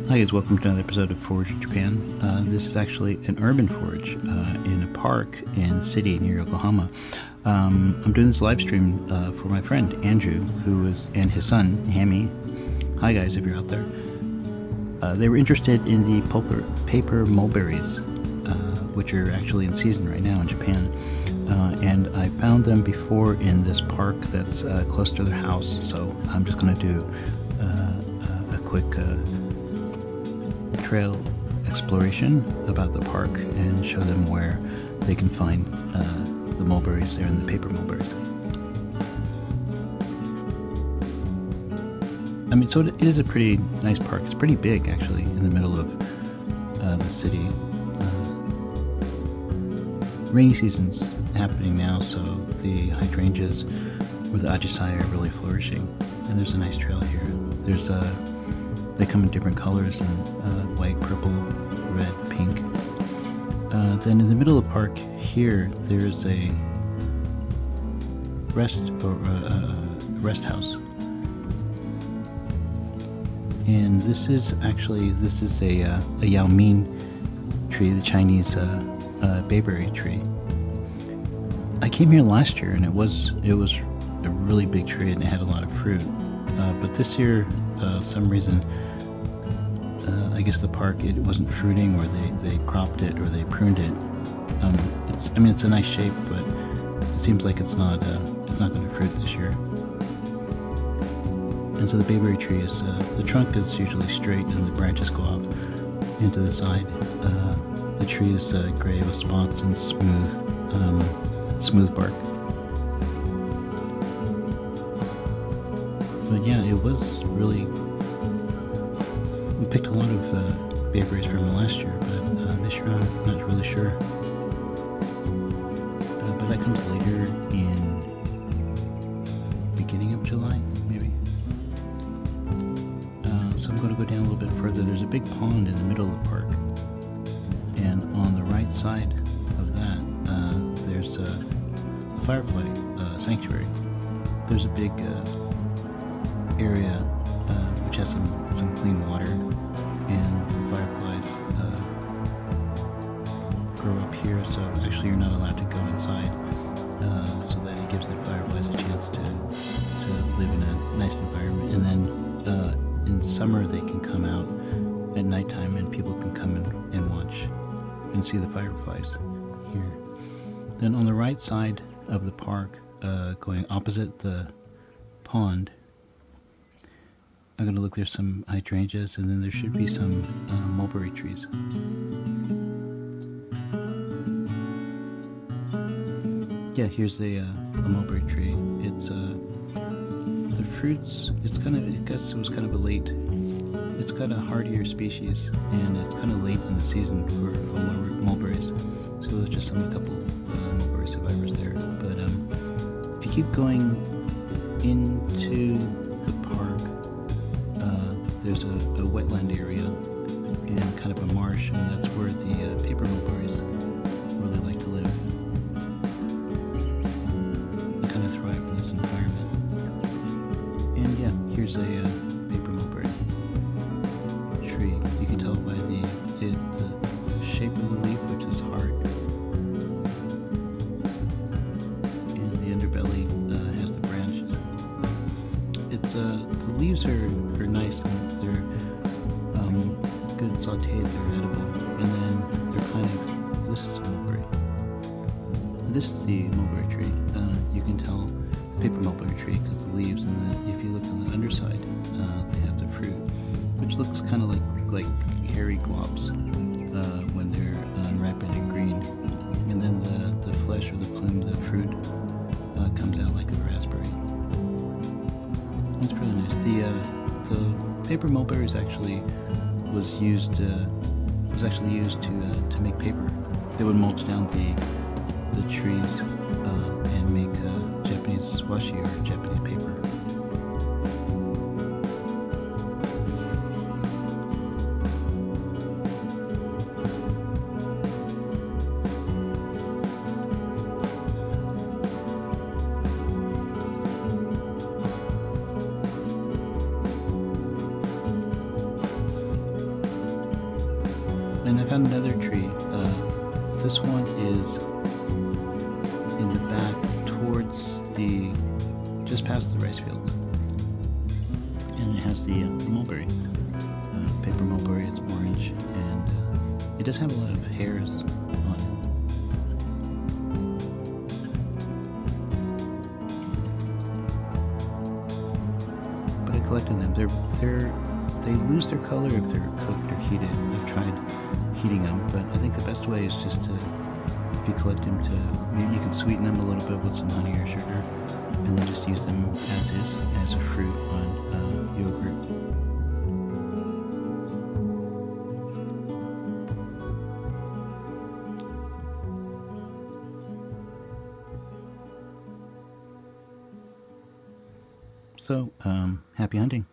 Hi guys, welcome to another episode of Forage Japan. This is actually an urban forage in a park in the city near Yokohama. I'm doing this live stream for my friend Andrew, and his son Hammy. Hi guys, if you're out there. They were interested in the paper mulberries, which are actually in season right now in Japan. And I found them before in this park that's close to their house, so I'm just going to do a quick trail exploration about the park and show them where they can find the mulberries there and the paper mulberries. I mean, so it is a pretty nice park. It's pretty big, actually, in the middle of the city. Rainy season's happening now, so the hydrangeas or the ajisai are really flourishing. And there's a nice trail here. They come in different colors, white, purple, red, pink. Then in the middle of the park here, there's a rest house. And this is a yaomin tree, the Chinese bayberry tree. I came here last year, and it was a really big tree, and it had a lot of fruit. But this year, some reason, I guess the park, it wasn't fruiting, or they cropped it, or they pruned it. It's a nice shape, but it seems like it's not going to fruit this year. And so the bayberry tree is, the trunk is usually straight, and the branches go off into the side. The tree is gray with spots and smooth bark. But yeah, it was really. We picked a lot of bayberries from last year, but this year I'm not really sure. But that comes later in beginning of July, maybe. So I'm going to go down a little bit further. There's a big pond in the middle of the park, and on the right side of that, there's a firefly sanctuary. There's a big area which has some clean water, and the fireflies grow up here, so actually you're not allowed to go inside, so that it gives the fireflies a chance to live in a nice environment. And then in summer they can come out at nighttime, and people can come and watch and see the fireflies here. Then on the right side of the park, going opposite the pond, I'm going to look, there's some hydrangeas, and then there should be some mulberry trees. Yeah, here's a mulberry tree. It's the fruits. I guess it was kind of a late. It's kind of hardier species, and it's kind of late in the season for mulberries. So there's just a couple mulberry survivors there. But if you keep going into the park, there's a wetland area and kind of a marsh, and that's where the paper mulberries really like to live. They kind of thrive in this environment. And yeah, here's a paper mulberry tree. You can tell by the shape of the leaf, which is hard, and the underbelly has the branches. The leaves are nice, and they're good sauteed, they're edible, and then they're kind of, this is a mulberry. This is the mulberry tree. You can tell paper mulberry tree because the leaves, and then if you look on the underside, they have the fruit, which looks kind of like hairy globs when they're unripened and green, and then the flesh or the plume, the fruit, comes out like a raspberry. It's pretty nice. The paper mulberries actually was actually used to make paper. They would mulch down the trees and make Japanese washi or Japanese paper. And I found another tree. This one is in the back towards just past the rice fields. And it has the mulberry, paper mulberry. It's orange, and it does have a lot of hairs on it. But I collected them. They lose their color if they're cooked or heated. I've tried heating them, but I think the best way is just to, if you collect them, maybe you can sweeten them a little bit with some honey or sugar, and then just use them as is, as a fruit on yogurt. So, happy hunting.